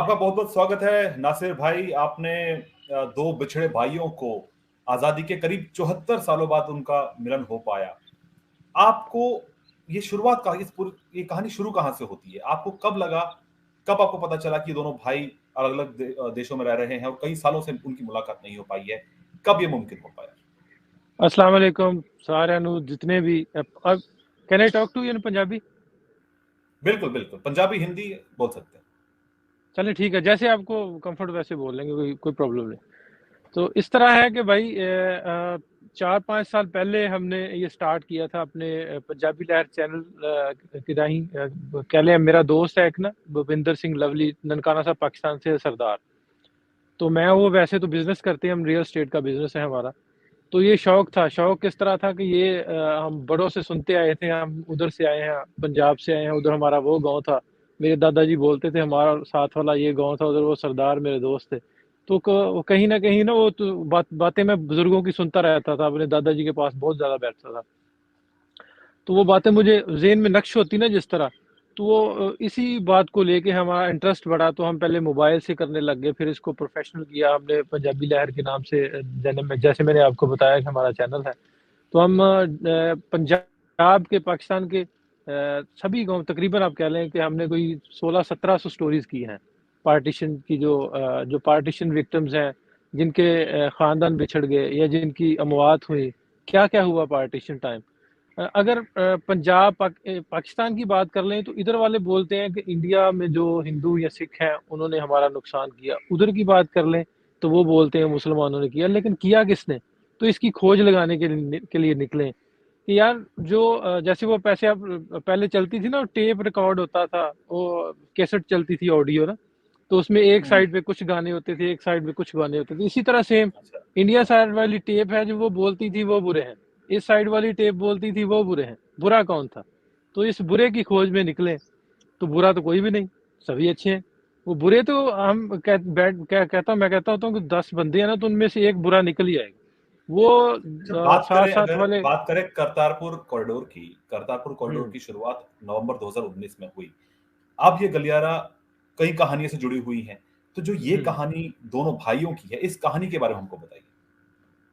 आपका बहुत बहुत स्वागत है नासिर भाई। आपने दो बिछड़े भाइयों को आजादी के करीब 74 सालों बाद उनका मिलन हो पाया। आपको ये शुरुआत का ये कहानी शुरू कहां से होती है? आपको कब लगा, कब आपको पता चला कि ये दोनों भाई अलग अलग देशों में रह रहे हैं और कई सालों से उनकी मुलाकात नहीं हो पाई है? कब ये मुमकिन हो पाया? अस्सलाम वालेकुम सारे जितने भी अब can I talk to you in Punjabi? बिल्कुल बिल्कुल, पंजाबी हिंदी बोल सकते हैं। चलें ठीक है, जैसे आपको कंफर्ट वैसे बोल लेंगे, कोई प्रॉब्लम नहीं। तो इस तरह है कि भाई 4-5 साल पहले हमने ये स्टार्ट किया था अपने पंजाबी लहर चैनल की राही। कह लें मेरा दोस्त है एक ना, भूपिंदर सिंह लवली, ननकाना साहब पाकिस्तान से सरदार। तो मैं वो वैसे तो बिज़नेस करते हैं, हम रियल एस्टेट का बिज़नेस है हमारा। तो ये शौक था। शौक किस तरह था कि ये हम बड़ों से सुनते आए थे, हम उधर से आए हैं, पंजाब से आए हैं, उधर हमारा वो गांव था। मेरे दादाजी बोलते थे हमारा साथ वाला ये गांव था, उधर वो सरदार मेरे दोस्त थे। तो कहीं ना कहीं ना वो तो बातें मैं बुजुर्गों की सुनता रहता था, अपने दादाजी के पास बहुत ज़्यादा बैठता था। तो वो बातें मुझे ज़हन में नक्श होती ना जिस तरह, तो वो इसी बात को लेके हमारा इंटरेस्ट बढ़ा। तो हम पहले मोबाइल से करने लग गए, फिर इसको प्रोफेशनल किया हमने पंजाबी लहर के नाम से। जैसे मैंने आपको बताया कि हमारा चैनल है। तो हम पंजाब के, पाकिस्तान के सभी गांव तकरीबन आप कह लें कि हमने कोई 1600-1700 स्टोरीज की हैं पार्टीशन की, जो पार्टीशन विक्टिम्स हैं, जिनके ख़ानदान बिछड़ गए या जिनकी अमवात हुई, क्या क्या हुआ पार्टीशन टाइम। अगर पंजाब पाकिस्तान की बात कर लें तो इधर वाले बोलते हैं कि इंडिया में जो हिंदू या सिख हैं उन्होंने हमारा नुकसान किया। उधर की बात कर लें तो वो बोलते हैं मुसलमानों ने किया। लेकिन किया किसने? तो इसकी खोज लगाने के लिए निकले कि यार जो जैसे वो पैसे आप पहले चलती थी ना, टेप रिकॉर्ड होता था, वो कैसेट चलती थी ऑडियो ना, तो उसमें एक हम्म। साइड पे कुछ गाने होते थे, एक साइड पे कुछ गाने होते थे। इसी तरह सेम अच्छा। इंडिया साइड वाली टेप है जो वो बोलती थी वो बुरे हैं, इस साइड वाली टेप बोलती थी वो बुरे हैं। बुरा कौन था? तो इस बुरे की खोज में निकले। तो बुरा तो कोई भी नहीं, सभी अच्छे हैं। वो बुरे तो हम कहता हूँ कि 10 बंदे हैं ना, तो उनमें से एक बुरा निकल ही आएगा। वो जब बात साथ करें, साथ अगर वाले। बात करें करतारपुर कॉरिडोर हम्म। की शुरुआत नवंबर 2019 में हुई। अब ये गलियारा कई कहानियों से जुड़ी हुई हैं। तो जो ये हम्म। कहानी दोनों भाइयों की है, इस कहानी के बारे में हमको बताइए।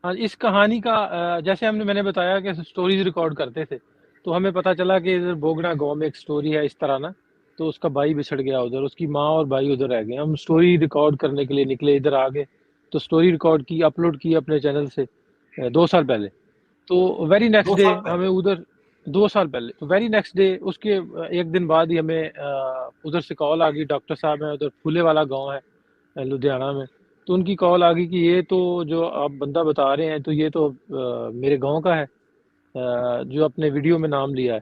हाँ, इस कहानी का जैसे मैंने बताया कि स्टोरीज रिकॉर्ड करते थे, तो हमें पता चला कि इधर बोगना गांव में एक स्टोरी है इस तरह ना। तो उसका भाई बिछड़ गया उधर, उसकी माँ और भाई उधर रह गए। हम स्टोरी रिकॉर्ड करने के लिए निकले, इधर आ गए। तो स्टोरी रिकॉर्ड की, अपलोड की अपने चैनल से 2 साल पहले। तो वेरी नेक्स्ट दो डे साल हमें पहले उधर, 2 साल पहले, तो वेरी नेक्स्ट डे उसके एक दिन बाद ही हमें उधर से कॉल आ गई। डॉक्टर साहब हैं उधर, फूले वाला गांव है लुधियाना में। तो उनकी कॉल आ गई कि ये तो जो आप बंदा बता रहे हैं, तो ये तो मेरे गांव का है, जो अपने वीडियो में नाम लिया है।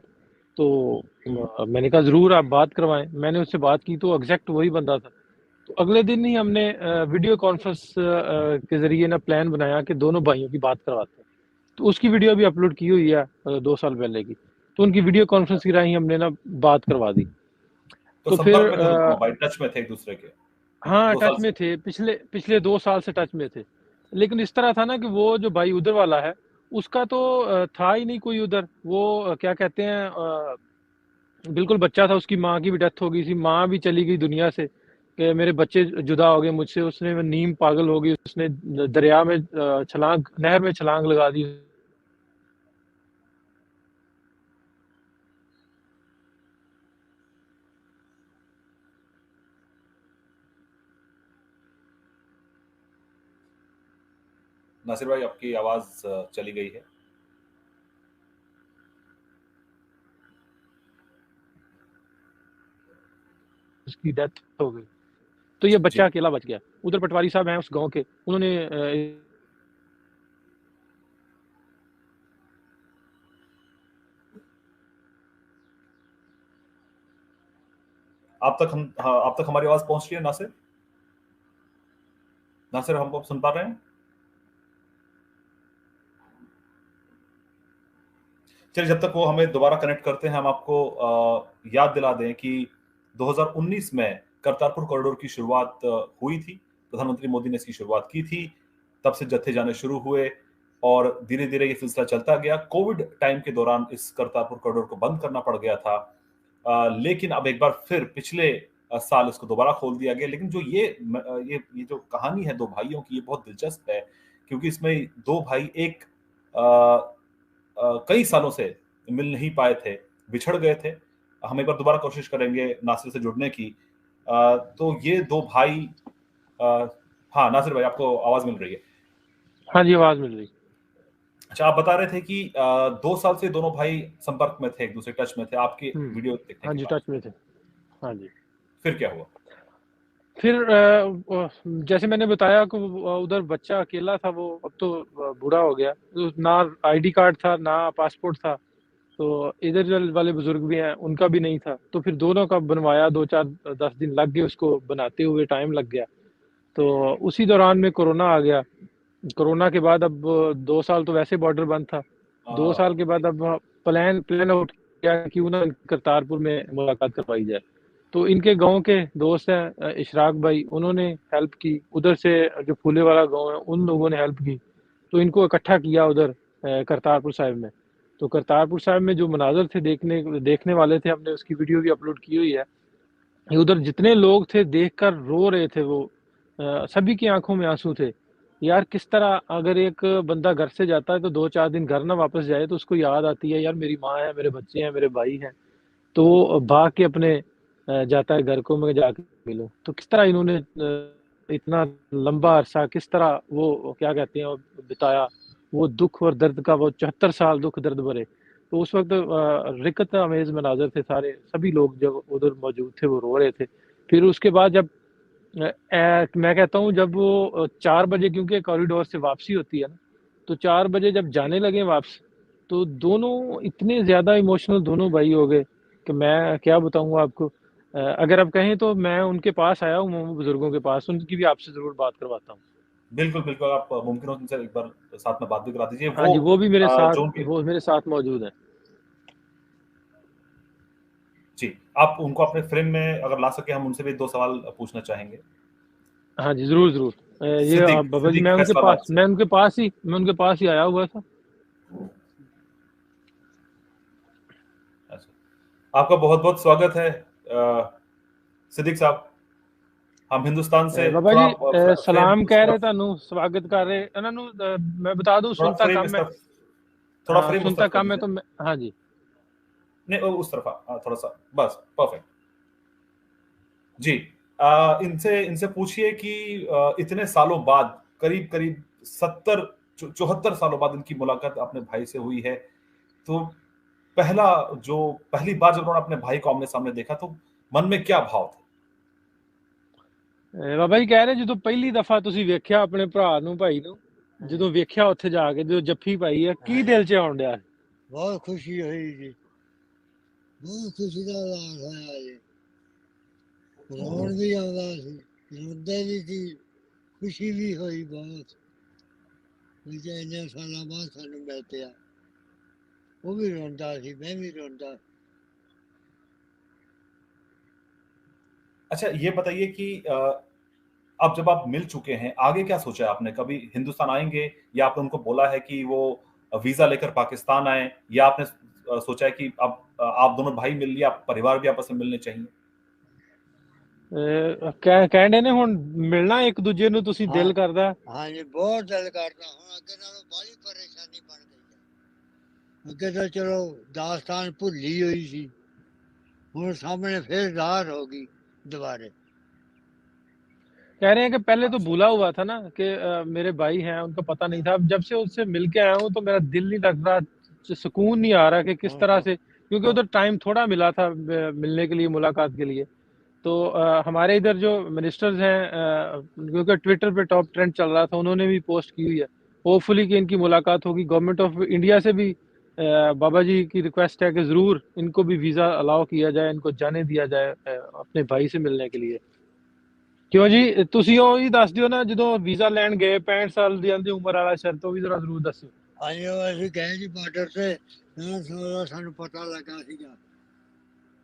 तो मैंने कहा ज़रूर आप बात करवाएं। मैंने उससे बात की तो एग्जैक्ट वही बंदा था। तो अगले दिन ही हमने वीडियो कॉन्फ्रेंस के ज़रिए ना प्लान बनाया कि दोनों भाइयों की बात करवाते हैं। तो उसकी वीडियो भी अपलोड की हुई है 2 साल पहले की। तो उनकी वीडियो कॉन्फ्रेंस की राही हमने ना बात करवा दी। तो तो संपर्क फिर में थे दोनों भाई, टच में थे एक दूसरे के हाँ, 2 साल टच में से। थे, पिछले पिछले 2 साल से टच में थे। लेकिन इस तरह था ना कि वो जो भाई उधर वाला है, उसका तो था ही नहीं कोई उधर। वो क्या कहते हैं, बिल्कुल बच्चा था, उसकी माँ की भी डेथ हो गई थी, माँ भी चली गई दुनिया से कि मेरे बच्चे जुदा हो गए मुझसे। उसने नीम पागल हो गई, उसने दरिया में छलांग, नहर में छलांग लगा दी। नासिर भाई, आपकी आवाज चली गई है। उसकी डेथ हो गई। तो ये जी। बच्चा अकेला बच गया। उधर पटवारी साहब हैं उस गांव के, उन्होंने आप तक हमारी आवाज पहुंच रही है नासिर? नासिर, हमको सुन पा रहे हैं? चलिए, जब तक वो हमें दोबारा कनेक्ट करते हैं, हम आपको याद दिला दें कि 2019 में करतारपुर कॉरिडोर की शुरुआत हुई थी। प्रधानमंत्री मोदी ने इसकी शुरुआत की थी। तब से जत्थे जाने शुरू हुए और धीरे धीरे ये सिलसिला चलता गया। कोविड टाइम के दौरान इस करतारपुर कॉरिडोर को बंद करना पड़ गया था। लेकिन अब एक बार फिर पिछले साल इसको दोबारा खोल दिया गया। लेकिन जो ये जो कहानी है 2 भाइयों की, ये बहुत दिलचस्प है, क्योंकि इसमें 2 भाई कई सालों से मिल नहीं पाए थे, बिछड़ गए थे। हम एक बार दोबारा कोशिश करेंगे नासिर से जुड़ने की। तो ये 2 भाई अ, हाँ, नासिर भाई आपको आवाज़ मिल रही है? हाँ जी, आवाज़ मिल रही। अच्छा, आप बता रहे थे कि 2 साल से दोनों भाई संपर्क में थे, एक-दूसरे टच में थे आपके वीडियो देखने हाँ के जी, बाद। टच में थे। हाँ जी। फिर क्या हुआ? फिर जैसे मैंने बताया कि उधर बच्चा अकेला था, वो अब तो बूढ़ा हो गया। तो ना आईडी कार्ड था, ना पासपोर्ट था। तो इधर जो वाले बुज़ुर्ग भी हैं, उनका भी नहीं था। तो फिर दोनों का बनवाया, 2-4 10 दिन लग गए उसको बनाते हुए, टाइम लग गया। तो उसी दौरान में कोरोना आ गया। कोरोना के बाद अब 2 साल तो वैसे बॉर्डर बंद था। 2 साल के बाद अब प्लान आउट किया क्यों ना करतारपुर में मुलाकात करवाई जाए। तो इनके गाँव के दोस्त हैं इशराक भाई, उन्होंने हेल्प की। उधर से जो फूले वाला गाँव है, उन लोगों ने हेल्प की। तो इनको इकट्ठा किया उधर करतारपुर साहिब में। तो करतारपुर साहिब में जो मनाज़र थे देखने वाले थे, हमने उसकी वीडियो भी अपलोड की हुई है। उधर जितने लोग थे देखकर रो रहे थे वो। सभी की आँखों में आँसू थे। यार किस तरह अगर एक बंदा घर से जाता है तो 2-4 दिन घर ना वापस जाए तो उसको याद आती है, यार मेरी माँ है, मेरे बच्चे हैं, मेरे भाई हैं। तो वो भाग के अपने जाता है घर को, मैं जाके मिलूँ। तो किस तरह इन्होंने इतना लंबा अरसा किस तरह वो क्या कहते हैं वो बिताया, वो दुःख और दर्द का वो 74 साल दुःख दर्द भरे। तो उस वक़्त रिकत अमेज़ मनाज़र थे सारे, सभी लोग जब उधर मौजूद थे वो रो रहे थे। फिर उसके बाद जब मैं कहता हूँ जब वो 4 बजे क्योंकि कॉरिडोर से वापसी होती है ना, तो 4 बजे जब जाने लगे वापस, तो दोनों इतने ज़्यादा इमोशनल दोनों भाई हो गए कि मैं क्या बताऊँ आपको। अगर आप कहें तो मैं उनके पास आया हूँ, वो बुज़ुर्गों के पास, उनकी भी आपसे ज़रूर बात करवाता हूँ। बिल्कुल, बिल्कुल, आप मुमकिन हो तो उनसे एक बार साथ में बात भी करा दीजिए। हाँ जी, जो उनके वो मेरे साथ मौजूद हैं। जी, आप उनको अपने फ्रेम में अगर ला सकें, हम उनसे भी 2 सवाल पूछना चाहेंगे। हाँ जी, ज़रूर, ज़रूर। बाबा जी सिद्दीक फैसलाबाद से। मैं उनके पास ही आया हुआ था। अच्छा। आपका बहुत-बहुत स्वागत है सिद्दीक साहब। हम हिंदुस्तान से बाबा थोड़ा जी फ्रेम सलाम उस कह रहे तरफ ਤੁਹਾਨੂੰ स्वागत कर रहे ਇਹਨਾਂ ਨੂੰ मैं बता दूं थोड़ा सुनता फ्रेम कम इस है। तरफ थोड़ा हाँ, फ्रेम उस सुनता तरफ कर कम है दीजिए। तो हाँ जी। नहीं, उस तरफ थोड़ा-सा बस परफेक्ट। जी। इनसे इनसे पूछिए कि इतने सालों बाद करीब-करीब 70 74 सालों बाद इनकी मुलाकात अपने भाई से हुई है। तो पहली बार जब उन्होंने अपने भाई को आमने-सामने देखा तो मन में क्या भाव थे? ਬਾਬਾ ਜੀ ਕਹਿ ਰਹੇ ਜਦੋਂ ਪਹਿਲੀ ਦਫਾ ਤੁਸੀਂ ਵੇਖਿਆ ਆਪਣੇ ਭਰਾ ਨੂੰ ਭਾਈ ਨੂੰ, ਜਦੋਂ ਵੇਖਿਆ ਉੱਥੇ ਜਾ ਕੇ ਜਦੋਂ ਜੱਫੀ ਪਾਈ ਹੈ ਕੀ ਦਿਲ 'ਚ ਆਉਣ ਡਿਆ? ਬਹੁਤ ਖੁਸ਼ੀ ਹੋਈ ਜੀ, ਬਹੁਤ ਖੁਸ਼ੀ ਦਾ ਇਜ਼ਹਾਰ ਹੋਇਆ ਜੀ। ਰੋਣ ਵੀ ਆਉਂਦਾ ਸੀ, ਰੋਂਦੇ ਵੀ ਸੀ, ਖੁਸ਼ੀ ਵੀ ਹੋਈ ਬਹੁਤ ਵੀ ਜੇ ਇੰਨੇ ਸਾਲਾਂ ਬਾਅਦ ਸਾਨੂੰ ਮਿਲ ਪਿਆ। ਉਹ ਵੀ ਰੋਂਦਾ ਸੀ, ਮੈਂ ਵੀ ਰੋਂਦਾ। अच्छा, ये बताइए कि अब जब आप मिल चुके हैं, आगे क्या सोचा है आपने? कभी हिंदुस्तान आएँगे या आपने उनको बोला है कि वो वीज़ा लेकर पाकिस्तान आएँ या आपने सोचा है कि अब आप दोनों भाई मिल लिए, आप परिवार भी आपस में मिलने चाहिए? ਕਹਿਣ ਡੇ ਨੇ ਹੁਣ ਮਿਲਣਾ ਇੱਕ ਦੂਜੇ ਨੂੰ ਤੁਸੀਂ ਦਿਲ ਕਰਦਾ? ਹਾਂਜੀ, ਬਹੁਤ ਦਿਲ ਕਰਦਾ। ਹੁਣ ਅੱਗੇ ਨਾਲੋਂ ਬਾਹਲੀ ਪਰੇਸ਼ਾਨੀ ਬਣ ਗਈ ਹੈ। ਅੱਗੇ ਤਾਂ ਚਲੋ ਦਾਸਤਾਨ ਭੁੱਲੀ ਹੋਈ ਸੀ, ਹੁਣ सामने फिर ज़ाहिर होगी दोबारे। कह रहे हैं कि पहले तो अच्छा। भूला हुआ था ना कि मेरे भाई हैं, उनका पता नहीं था। अब जब से उससे मिल के आया हूँ तो मेरा दिल नहीं लग रहा, सुकून नहीं आ रहा कि किस तरह से, क्योंकि उधर टाइम थोड़ा मिला था मिलने के लिए, मुलाकात के लिए। तो हमारे इधर जो मिनिस्टर्स हैं, क्योंकि ट्विटर पे टॉप ट्रेंड चल रहा था, उन्होंने भी पोस्ट की हुई है। होपफुली कि इनकी मुलाकात होगी। गवर्नमेंट ऑफ इंडिया से भी बाबा जी की रिक्वेस्ट है कि ज़रूर इनको भी वीज़ा अलाउ किया जाए, इनको जाने दिया जाए अपने भाई से मिलने के लिए। क्यों जी ਤੁਸੀਂ ਉਹ ਹੀ ਦੱਸ ਦਿਓ ਨਾ ਜਦੋਂ ਵੀਜ਼ਾ ਲੈਣ ਗਏ 65 ਸਾਲ ਦੀ ਆਂਦੀ ਉਮਰ ਵਾਲਾ ਸ਼ਰਤ, ਉਹ ਵੀ ਜ਼ਰਾ ਜ਼ਰੂਰ ਦੱਸਿਓ। ਹਾਂਜੀ, ਉਹ ਅਸੀਂ ਗਏ ਜੀ ਬਾਰਡਰ ਤੇ 65 ਸਾਲ ਦਾ ਸਾਨੂੰ ਪਤਾ ਲੱਗਾ ਸੀਗਾ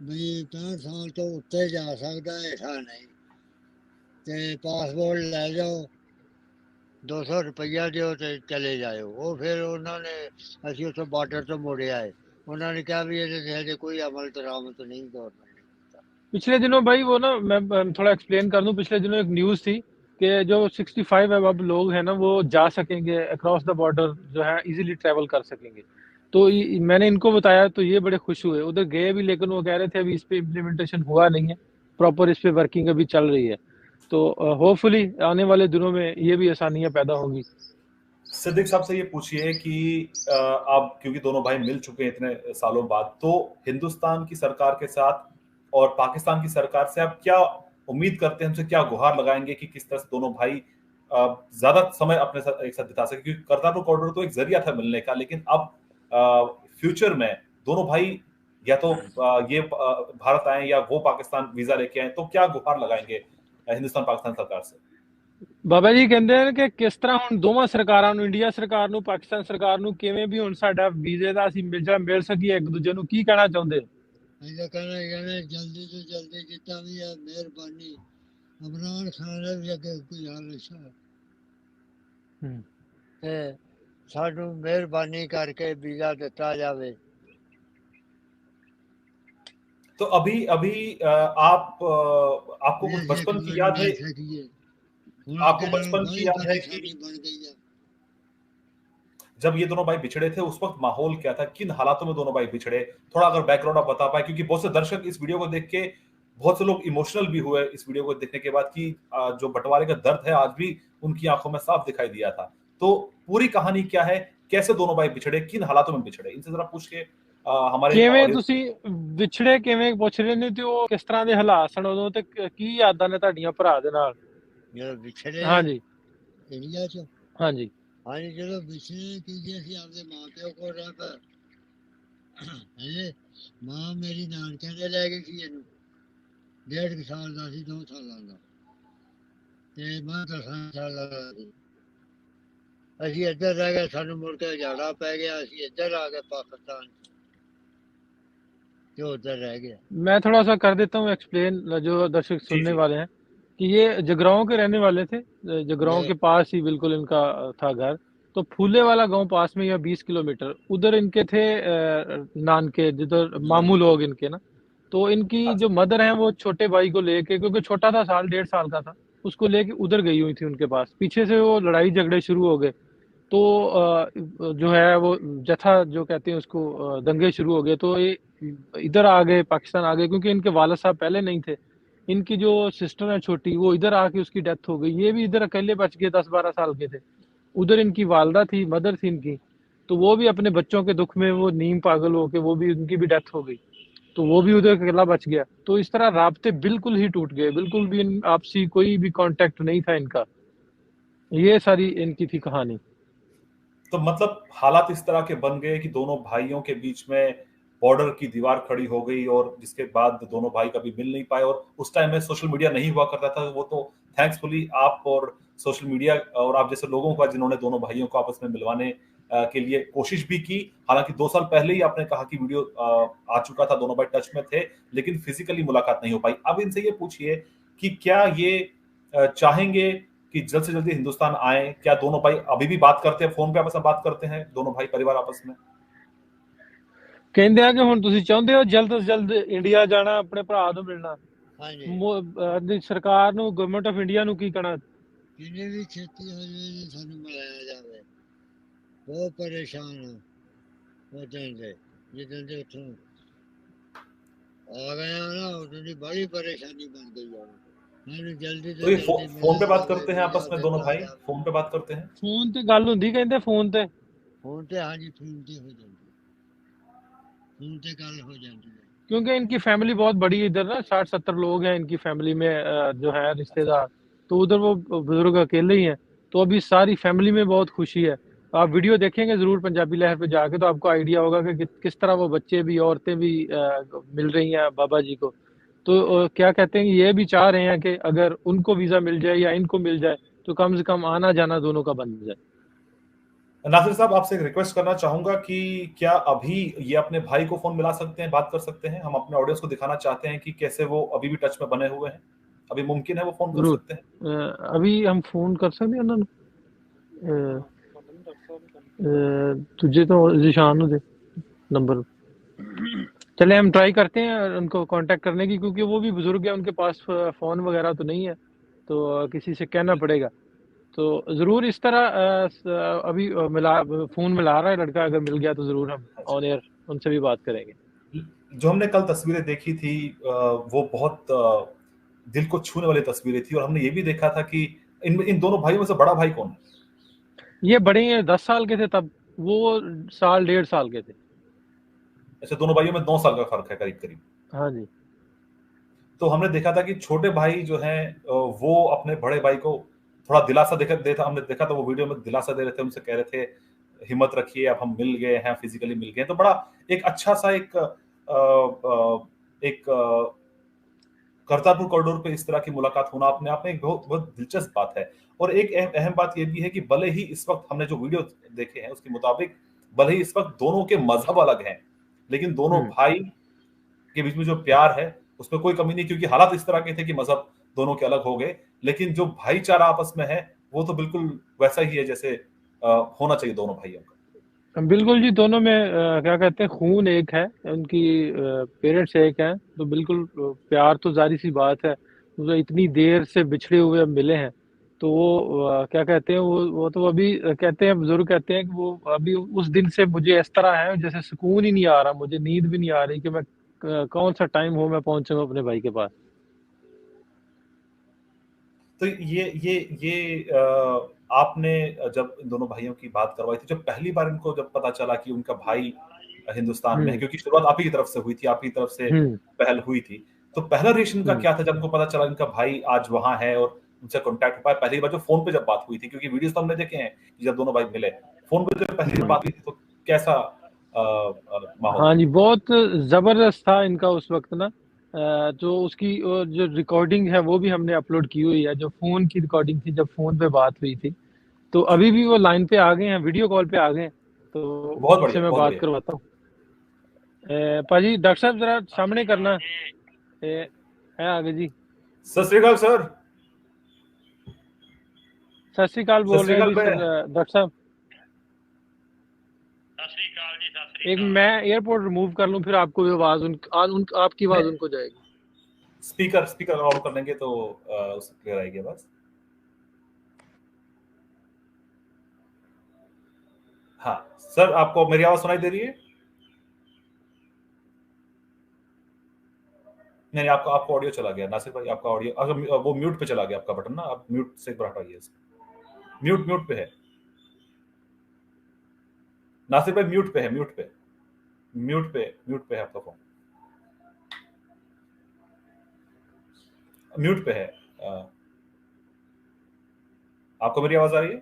ਵੀ 65 ਸਾਲ ਤੋਂ ਉੱਤੇ ਜਾ ਸਕਦਾ, ਹੇਠਾਂ ਨਹੀਂ। ਤੇ ਪਾਸਪੋਰਟ ਲੈ ਜਾਓ, 200 ਰੁਪਈਆ ਦਿਓ ਤੇ ਚਲੇ ਜਾਇਓ। ਉਹ ਫਿਰ ਉਹਨਾਂ ਨੇ, ਅਸੀਂ ਉੱਥੋਂ ਬਾਰਡਰ ਤੋਂ ਮੁੜ ਆਏ। ਉਹਨਾਂ ਨੇ ਕਿਹਾ ਵੀ ਇਹਦੇ ਤੇ ਹਜੇ ਕੋਈ ਅਮਲ ਦਰਾਮਦ ਨਹੀਂ ਗੌਰਮੈਂਟ ਨੇ ਕੀਤਾ। पिछले दिनों भाई वो ना मैं थोड़ा एक्सप्लेन कर दूं, पिछले दिनों एक न्यूज़ थी कि जो 65 अब लोग हैं ना वो जा सकेंगे अक्रॉस द बॉर्डर, जो है इजीली ट्रैवल कर सकेंगे। तो मैंने इनको बताया तो ये बड़े खुश हुए, उधर गए भी, लेकिन वो कह रहे थे अभी इस पे इम्प्लीमेंटेशन हुआ नहीं है प्रॉपर, इस पे वर्किंग अभी चल रही है। तो होपफुली आने वाले दिनों में ये भी आसानियां पैदा होंगी। सिद्दीक साहब से ये पूछिए कि आप, क्योंकि दोनों भाई मिल चुके हैं इतने सालों बाद, तो हिंदुस्तान की सरकार के साथ और पाकिस्तान की सरकार से आप क्या उम्मीद करते हैं, हमसे क्या गुहार लगाएंगे कि किस तरह से दोनों भाई ज्यादा समय अपने साथ एक साथ बिता सके? क्योंकि करतारपुर कॉरिडोर तो एक जरिया था मिलने का, लेकिन अब फ्यूचर में दोनों भाई या तो ये भारत आए या वो पाकिस्तान वीजा लेके आए, तो क्या गुहार लगाएंगे हिंदुस्तान पाकिस्तान सरकार से? ਬਾਬਾ ਜੀ ਕਹਿੰਦੇ ਨੇ ਕਿ ਕਿਸ ਤਰ੍ਹਾਂ ਹੁਣ ਦੋਵਾਂ ਸਰਕਾਰਾਂ ਨੂੰ, ਇੰਡੀਆ ਸਰਕਾਰ ਨੂੰ, ਪਾਕਿਸਤਾਨ ਸਰਕਾਰ ਨੂੰ, ਕਿਵੇਂ ਵੀ ਹੁਣ ਸਾਡਾ ਵੀਜ਼ੇ ਦਾ ਅਸੀਂ ਮਿਲ ਸਕੀਏ ਇੱਕ ਦੂਜੇ ਨੂੰ, ਕੀ ਕਹਿਣਾ ਚਾਹੁੰਦੇ? ऐसा कहना कहना जल्दी से जल्दी जितना भी है मेहरबानी इमरान खान ने भी अगे कोई हाल अच्छा ते सानू मेहरबानी करके वीजा दिता जावे। तो अभी अभी आपको कुछ बचपन की याद है? आपको बचपन की याद है कि जब ये दोनों भाई बिछड़े थे उस वक्त माहौल क्या था, किन हालातों में दोनों भाई बिछड़े? थोड़ा अगर बैकग्राउंड आप बता पाए, क्योंकि बहुत से दर्शक इस वीडियो को देख के, बहुत से लोग इमोशनल भी हुए इस वीडियो को देखने के बाद, कि जो बंटवारे का दर्द है आज भी उनकी आंखों में साफ दिखाई दिया था। तो पूरी कहानी क्या है, कैसे दोनों भाई बिछड़े, किन हालातों में बिछड़े, इनसे जरा पूछ के हमारे ਕਿਵੇਂ ਤੁਸੀਂ ਵਿਛੜੇ, ਕਿਵੇਂ ਪੁੱਛ ਰਹੇ ਨੇ, ਤੇ ਉਹ ਕਿਸ ਤਰ੍ਹਾਂ ਦੇ ਹਾਲਾਤ ਸਨ ਉਦੋਂ, ਤੇ ਕੀ ਯਾਦਾਂ ਨੇ ਤੁਹਾਡੀਆਂ ਭਰਾ ਦੇ ਨਾਲ? ਜਦੋਂ ਵਿਛੜੇ ਹਾਂਜੀ ਇੰਡੀਆ ਚ, ਹਾਂਜੀ ਹਾਂਜੀ ਜਦੋਂ ਵਿਛੜੇ ਕਿ ਜੀ ਅਸੀਂ ਆਪਦੇ ਮਾਂ ਪਿਓ ਕੋਲ ਰਹਿ ਪਏ। ਮਾਂ ਮੇਰੀ ਨਾਨਕਿਆਂ ਦੇ ਲੈ ਗਈ ਸੀ ਇਹਨੂੰ, 1.5 ਸਾਲ ਦਾ ਸੀ, 2 ਸਾਲਾਂ ਦਾ, ਤੇ ਮੈਂ 10 ਸਾਲਾਂ ਦਾ ਸੀ। ਅਸੀਂ ਇੱਧਰ ਰਹਿ ਗਏ, ਸਾਨੂੰ ਮੁੜ ਕੇ ਉਜਾੜਾ ਪੈ ਗਿਆ, ਅਸੀਂ ਇੱਧਰ ਆ ਗਏ पाकिस्तान जो उधर रह गया। मैं थोड़ा सा कर देता हूँ एक्सप्लेन, जो दर्शक सुनने वाले हैं, कि ये जगराओं के रहने वाले थे। जगराओं के पास ही बिल्कुल इनका था घर। तो फूले वाला गांव पास में, या 20 किलोमीटर उधर इनके थे नानके, जिधर मामू लोग इनके ना। तो इनकी जो मदर है वो छोटे भाई को लेके, क्योंकि छोटा था, 1.5 साल का था, उसको लेके उधर गई हुई थी उनके पास। पीछे से वो लड़ाई झगड़े शुरू हो गए, तो जो है वो जथा जो कहते हैं उसको, दंगे शुरू हो गए। तो ये इधर आ गए, पाकिस्तान आ गए, क्योंकि इनके वालिद साहब पहले नहीं थे। इनकी जो सिस्टर है छोटी, वो इधर आके उसकी डेथ हो गई। ये भी इधर अकेले बच गए, 10-12 साल के थे। उधर इनकी वालदा थी, मदर थी इनकी, तो वो भी अपने बच्चों के दुख में वो नीम पागल होके, वो भी, उनकी भी डेथ हो गई, तो वो भी उधर अकेला बच गया। तो इस तरह राब्ते बिल्कुल ही टूट गए, बिल्कुल भी आपसी कोई भी कांटेक्ट नहीं था इनका। ये सारी इनकी थी कहानी। तो मतलब हालात इस तरह के बन गए कि दोनों भाइयों के बीच में बॉर्डर की दीवार खड़ी हो गई, और जिसके बाद दोनों भाई कभी मिल नहीं पाए। और उस टाइम में सोशल मीडिया नहीं हुआ करता था, वो तो थैंक्सफुली आप और सोशल मीडिया और आप जैसे लोगों का, जिन्होंने दोनों भाइयों को आपस में मिलवाने के लिए कोशिश भी की। हालांकि 2 साल पहले ही आपने कहा कि वीडियो आ चुका था, दोनों भाई टच में थे, लेकिन फिजिकली मुलाकात नहीं हो पाई। अब इनसे ये पूछिए कि क्या ये चाहेंगे कि जल्द से जल्दी हिंदुस्तान आए? क्या दोनों भाई अभी भी बात करते हैं, फोन पे आपस में बात करते हैं दोनों भाई परिवार आपस में? ਕਹਿੰਦੇ ਆ ਕਿ ਹੁਣ ਤੁਸੀਂ ਚਾਹੁੰਦੇ ਹੋ ਜਲਦ ਤੋਂ ਜਲਦ ਇੰਡੀਆ ਜਾਣਾ, ਆਪਣੇ ਭਰਾ ਨੂੰ ਮਿਲਣਾ। ਹਾਂਜੀ ਸਰਕਾਰ ਨੂੰ, ਗਵਰਨਮੈਂਟ ਆਫ ਇੰਡੀਆ ਨੂੰ ਕੀ ਕਹਿਣਾ? ਜਿੰਨੇ ਵੀ ਛੇਤੀ ਹੋ ਜਾਵੇ ਸਾਨੂੰ ਮਿਲਾਇਆ ਜਾਵੇ। ਬਹੁਤ ਪਰੇਸ਼ਾਨ ਹਾਂ ਉਦੋਂ ਦੇ, ਜਿੱਦਾਂ ਦੇ ਉੱਥੋਂ आ गया ना, उधर की बड़ी परेशानी बन गई है। जल्दी तो ये फोन पे बात करते हैं आपस में दोनों भाई? फोन पे बात करते हैं? फोन ते गल हुंदी, कहंदे फोन ते हाँ जी, फोन ते हो जाती, फोन ते गल हो जाती है। क्योंकि इनकी फैमिली बहुत बड़ी है इधर ना, 60-70 लोग हैं इनकी फैमिली में, जो है रिश्तेदार। तो उधर वो बुजुर्ग अकेले ही हैं, तो अभी सारी फैमिली में बहुत खुशी है। आप वीडियो देखेंगे जरूर पंजाबी लहर पे जाके, तो आपको आइडिया होगा कि किस तरह वो बच्चे भी, औरतें भी मिल रही हैं बाबा जी को। तो क्या कहते हैं, ये भी चाह रहे हैं कि अगर उनको वीजा मिल जाए या इनको मिल जाए, तो कम से कम आना जाना दोनों का बन जाए। नासिर साहब, आपसे एक रिक्वेस्ट करना चाहूंगा कि क्या अभी ये अपने भाई को फोन मिला सकते हैं, बात कर सकते हैं? हम अपने ऑडियंस को दिखाना चाहते हैं कि कैसे वो अभी भी टच में बने हुए हैं। अभी मुमकिन है वो फोन कर सकते हैं? अभी हम फोन कर सकते हैं उन्होंने, तुझे तो जिशान दे नंबर चले हम ट्राई करते हैं उनको कांटेक्ट करने की, क्योंकि वो भी बुजुर्ग है, उनके पास फ़ोन वगैरह तो नहीं है, तो किसी से कहना पड़ेगा। तो ज़रूर इस तरह अभी फ़ोन मिला रहा है लड़का, अगर मिल गया तो ज़रूर हम ऑन एयर उनसे भी बात करेंगे। जो हमने कल तस्वीरें देखी थी वो बहुत दिल को छूने वाली तस्वीरें थी, और हमने ये भी देखा था कि इन दोनों भाइयों में से बड़ा भाई कौन है? ये बड़े हैं, 10 साल के थे तब, वो साल 1.5 साल के थे। अच्छा, दोनों भाइयों में 9 साल का फर्क है करीब करीब। हाँ जी। तो हमने देखा था कि छोटे भाई जो हैं वो अपने बड़े भाई को थोड़ा दिलासा देता, हमने देखा था वो वीडियो में दिलासा दे रहे थे, उनसे कह रहे थे हिम्मत रखिए, अब हम मिल गए हैं, फिजिकली मिल गए हैं। तो बड़ा एक अच्छा सा एक करतारपुर कॉरिडोर पे इस तरह की मुलाकात होना अपने आप में एक बहुत बहुत दिलचस्प बात है। और एक अहम बात ये भी है कि भले ही इस वक्त हमने जो वीडियो देखे हैं उसके मुताबिक भले ही इस वक्त दोनों के मजहब अलग हैं, लेकिन दोनों भाई के बीच में जो प्यार है उसमें कोई कमी नहीं, क्योंकि हालात इस तरह के थे कि मजहब दोनों के अलग हो गए, लेकिन जो भाईचारा आपस में है वो तो बिल्कुल वैसा ही है जैसे होना चाहिए दोनों भाइयों का। बिल्कुल जी, दोनों में क्या कहते हैं, खून एक है, उनकी पेरेंट्स एक हैं, तो बिल्कुल प्यार तो ज़ाहिर-सी बात है। वो इतनी देर से बिछड़े हुए अब मिले हैं, तो वो क्या कहते हैं, वो तो अभी कहते हैं, बुज़ुर्ग कहते हैं कि वो अभी उस दिन से मुझे इस तरह है जैसे सुकून ही नहीं आ रहा, मुझे नींद भी नहीं आ रही कि मैं कौन-सा टाइम हो मैं पहुँचूँ अपने भाई के पास। तो ये आपने जब इन दोनों भाइयों की बात करवाई थी, जब पहली बार इनको जब पता चला कि उनका भाई हिंदुस्तान में है, हुँ, क्योंकि शुरुआत आप ही की तरफ से हुई थी, आप ही की तरफ से हुँ, पहल हुई थी, तो पहला रिएक्शन का हुँ, क्या था जब उनको पता चला इनका भाई आज वहां है और उनसे कांटेक्ट हो पाया? पहली बार जो फोन पे जब बात हुई थी, क्योंकि वीडियोस तो हमने देखे हैं कि जब दोनों भाई मिले, फोन पे जब पहली बार हुँ। बात हुई थी तो कैसा माहौल हाँ था? जी, बहुत ज़बरदस्त था इनका उस वक़्त ना। जो उसकी जो रिकॉर्डिंग है वो भी हमने अपलोड की हुई है, जो फ़ोन की रिकॉर्डिंग थी जब फ़ोन पे बात हुई थी। तो अभी भी वो लाइन पे आ गए हैं, वीडियो कॉल पे आ गए हैं, तो बहुत उनसे बढ़िया, मैं बहुत बात बढ़िया। करवाता हूँ। पाजी डॉक्टर साहब ज़रा सामने करना। है आगे जी। सत श्री अकाल सर। सत श्री अकाल सत बोल श्री रहे हैं अकाल जी भाई। सर, डॉक्टर साहब। एक मैं एयरपोर्ट रिमूव कर लूँ, फिर आपको भी आवाज़ आपकी आवाज़ उनको जाएगी। स्पीकर स्पीकर ऑन कर लेंगे तो उससे क्लियर आएगी बस। हाँ सर, आपको मेरी आवाज सुनाई दे रही है? नहीं, आपका आपका ऑडियो चला गया नासिर भाई, आपका ऑडियो अगर वो म्यूट पे चला गया आपका बटन ना, आप म्यूट से एक बार हटाइए इसको। म्यूट म्यूट पे है नासिर भाई, म्यूट पे है, म्यूट पे है आपका फोन, म्यूट पे है। आपको मेरी आवाज आ रही है?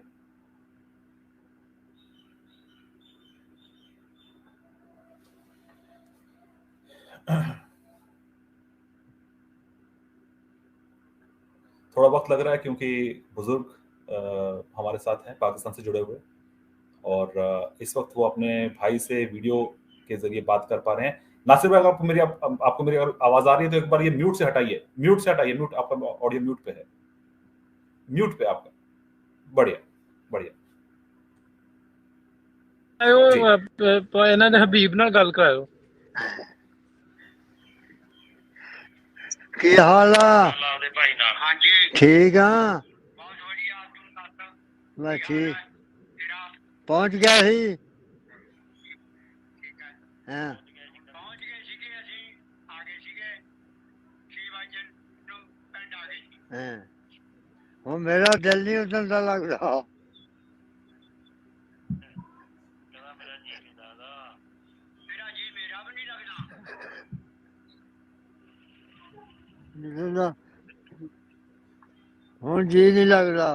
थोड़ा वक्त लग रहा है क्योंकि बुजुर्ग हमारे साथ हैं पाकिस्तान से जुड़े हुए, और इस वक्त वो अपने भाई से वीडियो के जरिए बात कर पा रहे हैं। नासिर भाई, अगर आपको मेरी अगर आवाज आ रही है तो एक बार ये म्यूट से हटाइए, म्यूट आपका ऑडियो म्यूट पे है, म्यूट पे आपका। बढ़िया, बढ़िया। जी। ਇਹਨਾਂ ਦੇ ਹਬੀਬ ਨਾਲ ਗੱਲ ਕਰਾਇਓ। ਕੀ ਹਾਲ ਆ? ਠੀਕ ਆ। ਮੈਂ ਠੀਕ ਪਹੁੰਚ ਗਿਆ ਸੀ। ਹਾਂ ਹਾਂ ਹੁਣ ਮੇਰਾ ਦਿਲ ਨਹੀਂ ਉਦੋਂ ਦਾ ਲੱਗਦਾ। ਲੱਗਦਾ ਹੁਣ ਜੀ ਨਹੀਂ ਲੱਗਦਾ।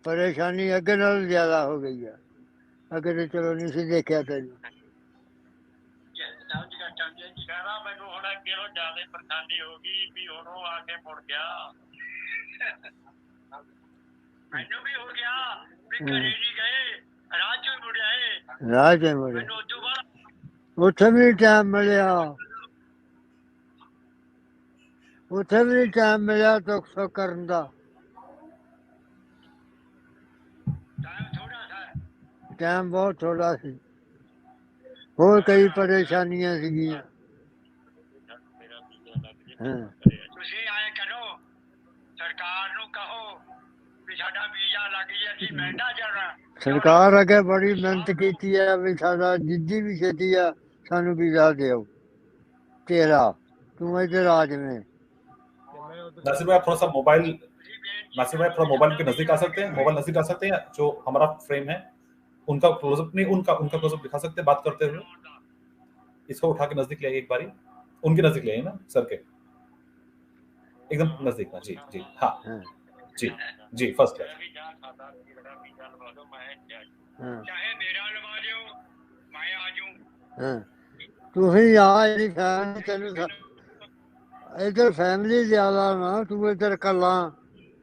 परेशानी अगे नालों ज्यादा हो गई है। अगे तो चलो नहीं सी देखा तेन। राह च मुड़े उत्थे भी नहीं टाइम मिलिया। उत्थे भी नहीं टाइम मिलिया दुख सुख करन दा। ਟਾਈਮ ਬਹੁਤ ਥੋੜਾ ਸੀ, ਹੋਰ ਕਈ ਪਰੇਸ਼ਾਨੀਆਂ ਸੀਗੀਆਂ। ਹਾਂ ਤੁਸੀਂ ਆਏ ਕਰੋ, ਸਰਕਾਰ ਨੂੰ ਕਹੋ ਵੀ ਸਾਡਾ ਵੀਜ਼ਾ ਲੱਗ ਜੇ, ਅਸੀਂ ਮਹਿੰਦਾ ਜਾਣਾ। ਸਰਕਾਰ ਅੱਗੇ ਬੜੀ ਮਿਹਨਤ ਕੀਤੀ ਹੈ ਵੀ ਸਾਡਾ ਜਿੱਦੀ ਵੀ ਛੇਤੀ ਆ ਸਾਨੂੰ ਵੀਜ਼ਾ ਦਿਓ, ਤੇਰਾ ਤੂੰ ਇੱਧਰ ਆ ਜਾਵੇਂ। नासिर भाई आप थोड़ा सा मोबाइल, नासिर भाई थोड़ा मोबाइल के नजदीक आ सकते हैं, मोबाइल नजदीक आ सकते हैं, जो हमारा फ्रेम है उनका क्लोजअप नहीं, उनका क्लोजअप दिखा सकते हैं बात करते हुए। इसको उठा के नजदीक ले आइए एक बारी, उनके नजदीक ले आइए ना, सर के एकदम नजदीक ना। जी जी हाँ जी जी फर्स्ट क्लास। ਚਾਹੇ ਮੇਰਾ ਲਵਾ ਦਿਓ, ਮੈਂ ਆ ਜਾਊਂ। ਹਾਂ ਤੁਸੀਂ ਆ, ਇਹਦੀ ਫੈਮਿਲੀ ਤੈਨੂੰ ਇੱਧਰ ਫੈਮਿਲੀ ਜ਼ਿਆਦਾ ਨਾ, ਤੂੰ ਇੱਧਰ ਇਕੱਲਾ,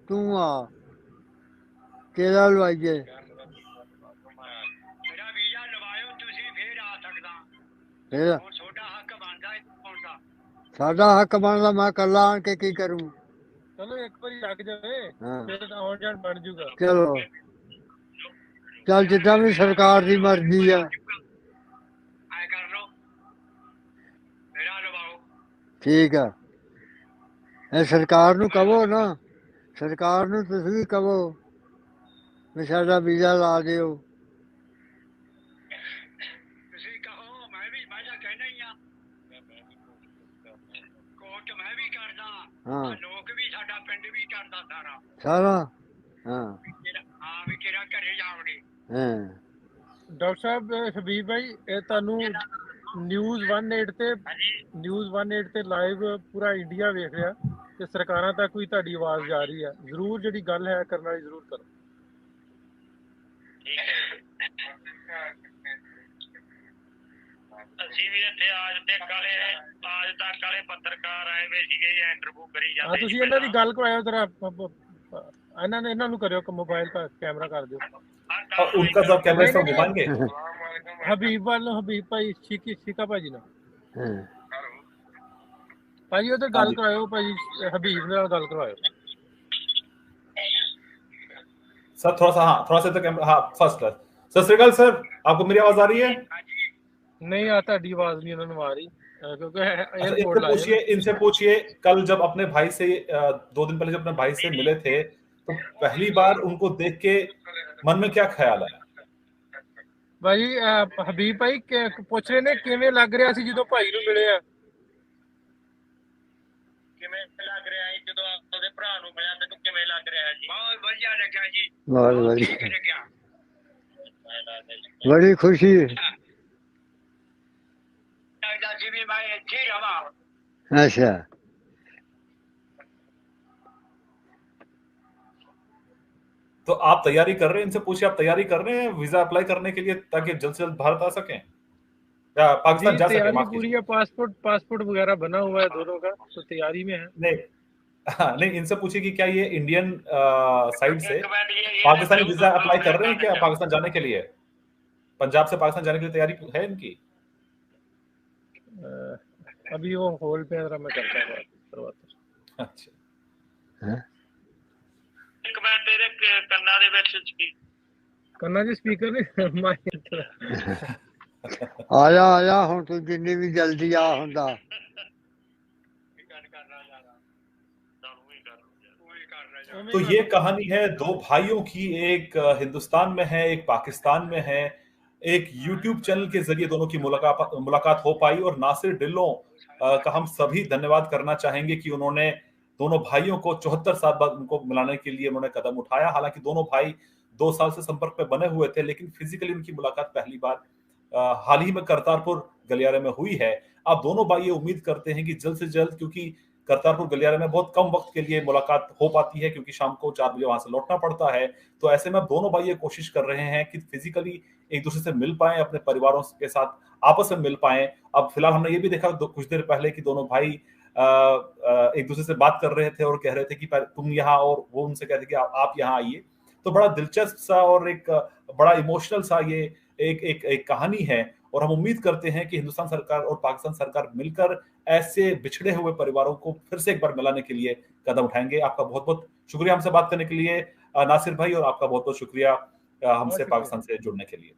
ਤੂੰ ਆ, ਤੇਰਾ ਲਵਾਈਏ। ਮੇਰਾ ਵੀਜ਼ਾ ਲਵਾਇਓ ਤੁਸੀਂ, ਫੇਰ ਆ ਸਕਦਾ। ਫਿਰ ਹੋਰ ਤੁਹਾਡਾ ਹੱਕ ਬਣਦਾ ਹੈ ਆਉਣ ਦਾ। ਸਾਡਾ ਹੱਕ ਬਣਦਾ, ਮੈਂ ਇਕੱਲਾ ਆਣ ਕੇ ਕੀ ਕਰੂੰ। ਚਲੋ ਇੱਕ ਵਾਰੀ ਲੱਗ ਜਾਵੇ ਹਾਂ ਫਿਰ ਤਾਂ ਆਉਣ ਜਾਣ ਬਣ ਜੂਗਾ। ਚਲੋ ਚੱਲ ਜਿੱਦਾਂ ਵੀ ਸਰਕਾਰ ਦੀ ਮਰਜ਼ੀ ਆ। ਐ ਕਰ ਲਓ, ਮੇਰਾ ਲਵਾਓ। ਠੀਕ ਆ, ਇਹ ਸਰਕਾਰ ਨੂੰ ਕਹੋ ਨਾ, ਸਰਕਾਰ ਨੂੰ ਤੁਸੀਂ ਵੀ ਕਹੋ ਵੀ ਸਾਡਾ ਵੀਜ਼ਾ ਲਾ ਦਿਓ। ਤੁਸੀਂ ਕਹੋ, ਮੈਂ ਤਾਂ ਕਹਿਣਾ ਹੀ ਆ। ਕੋਰਟ ਮੈਂ ਵੀ ਕਰਦਾ, ਹਾਂ ਲੋਕ ਵੀ, ਸਾਡਾ ਪਿੰਡ ਵੀ ਕਰਦਾ ਸਾਰਾ। ਸਾਰਾ ਹਾਂ ਹਾਂ ਵੀ ਕਿਹੜਾ ਘਰੇ ਜਾਵੜੇ। ਹਾਂ ਡਾਕਟਰ ਸਾਹਿਬ ਹਬੀਬ ਭਾਈ, ਇਹ ਤੁਹਾਨੂੰ ਨਿਊਜ਼ 18 ਤੇ ਲਾਈਵ ਪੂਰਾ ਇੰਡੀਆ ਵੇਖ ਰਿਹਾ ਤੇ ਸਰਕਾਰਾਂ ਤੱਕ ਵੀ ਤੁਹਾਡੀ ਆਵਾਜ਼ ਜਾ ਰਹੀ ਹੈ। ਜ਼ਰੂਰ ਜਿਹੜੀ ਗੱਲ ਹੈ ਕਰਨ ਵਾਲੀ ਜ਼ਰੂਰ ਕਰੋ। ਅਸੀਂ ਵੀ ਇੱਥੇ ਆਜ ਤੱਕ ਵਾਲੇ ਪੱਤਰਕਾਰ ਆਏ ਵੇ ਸੀਗੇ, ਇੰਟਰਵਿਊ ਕਰੀ ਜਾਂਦੇ। ਹਾਂ ਤੁਸੀਂ ਇਹਨਾਂ ਦੀ ਗੱਲ ਕਰਵਾਇਓ ਜਰਾ, ਇਹਨਾਂ ਨੂੰ ਕਰਿਓ, ਮੋਬਾਈਲ ਦਾ ਕੈਮਰਾ ਕਰ ਦਿਓ। और उनका जब कैमरा से घुमाएंगे ਹਬੀਬ ਵੱਲ, ਹਬੀਬ ਭਾਈ ਸ਼ੀਕਾ ਭਾਜੀ ਨਾਲ, ਹਾਂ ਭਾਜੀ ਉਧਰ ਗੱਲ ਕਰਵਾਇਓ, ਭਾਜੀ ਹਬੀਬ ਨਾਲ ਗੱਲ ਕਰਵਾਇਓ। सर थोड़ा सा, हाँ थोड़ा सा तो कैमरा, हाँ फर्स्ट क्लास। सत श्री अकाल सर, आपको मेरी आवाज आ रही है? नहीं आ, ਤੁਹਾਡੀ आवाज नहीं उन्होंने आ रही क्योंकि इनसे पूछिए, इनसे पूछिए कल जब अपने भाई से 2 दिन पहले जब अपने भाई से मिले थे तो पहली बार उनको देख के मन में क्या ख्याल आया? ਭਾਈ ਹਬੀਬ ਭਾਈ ਪੁੱਛ ਰਹੇ ਨੇ ਕਿਵੇਂ ਲੱਗ ਰਿਹਾ ਸੀ ਜਦੋਂ ਭਾਈ ਨੂੰ ਮਿਲੇ ਆ? ਕਿਵੇਂ ਲੱਗ ਰਿਹਾ ਹੈ ਜਦੋਂ ਆਪਦੇ ਭਰਾ ਨੂੰ ਮਿਲਿਆ, ਤੈਨੂੰ ਕਿਵੇਂ ਲੱਗ ਰਿਹਾ ਜੀ? ਬਹੁਤ ਵਧੀਆ ਲੱਗਿਆ ਜੀ, ਬਹੁਤ ਵਧੀਆ ਠੀਕ ਲੱਗਿਆ। ਬੜੀ ਖੁਸ਼ੀ ਲੱਗਦਾ ਸੀ ਵੀ ਮੈਂ ਇੱਥੇ ਹੀ ਰਵਾਂ। ਅੱਛਾ तो आप तैयारी कर रहे हैं, इनसे पूछिए, आप तैयारी कर रहे हैं वीजा अप्लाई करने के लिए ताकि जल्द से जल्द भारत आ सकें या पाकिस्तान जा सके? माफ पूरी है, पासपोर्ट वगैरह बना हुआ है दोनों का, तो तैयारी में है। नहीं हाँ, नहीं इनसे पूछिए कि क्या ये इंडियन साइड से पाकिस्तानी वीजा अप्लाई कर रहे हैं क्या पाकिस्तान जाने के लिए? पंजाब से पाकिस्तान जाने के लिए तैयारी है इनकी? अभी वो होल्ड पे, जरा मैं करता हूँ। अच्छा ਇੱਕ ਮੈਂ ਤੇਰੇ ਕੰਨਾਂ ਦੇ ਵਿੱਚ ਕੰਨਾਂ ਦੇ ਸਪੀਕਰ ਨੇ ਆ ਜਾ ਹੁਣ ਤੂੰ ਜਿੰਨੀ ਵੀ ਜਲਦੀ ਆ ਹੁੰਦਾ। तो ये कहानी है दो भाइयों की, एक हिंदुस्तान में है, एक पाकिस्तान में है। एक YouTube चैनल के जरिए दोनों की मुलाकात हो पाई और नासिर ढिल्लों का हम सभी धन्यवाद करना चाहेंगे कि उन्होंने दोनों भाइयों को 74 साल बाद उनको मिलाने के लिए उन्होंने कदम उठाया। हालांकि दोनों भाई 2 साल से संपर्क में बने हुए थे, लेकिन फिजिकली उनकी मुलाकात पहली बार हाल ही में करतारपुर गलियारे में हुई है। अब दोनों भाई ये उम्मीद करते हैं कि जल्द से जल्द, क्योंकि करतारपुर गलियारे में बहुत कम वक्त के लिए मुलाकात हो पाती है क्योंकि शाम को 4 बजे वहां से लौटना पड़ता है, तो ऐसे में दोनों भाई ये कोशिश कर रहे हैं कि फिजिकली एक दूसरे से मिल पाएं, अपने परिवारों के साथ आपस में मिल पाएं। अब फिलहाल हमने ये भी देखा कुछ देर पहले कि दोनों भाई एक दूसरे से बात कर रहे थे और कह रहे थे कि तुम यहाँ, और वो उनसे कहते कि आप यहाँ आइए। तो बड़ा दिलचस्प सा और एक बड़ा इमोशनल सा ये एक कहानी है और हम उम्मीद करते हैं कि हिंदुस्तान सरकार और पाकिस्तान सरकार मिलकर ऐसे बिछड़े हुए परिवारों को फिर से एक बार मिलाने के लिए कदम उठाएंगे। आपका बहुत बहुत शुक्रिया हमसे बात करने के लिए नासिर भाई, और आपका बहुत बहुत शुक्रिया हमसे पाकिस्तान से जुड़ने के लिए।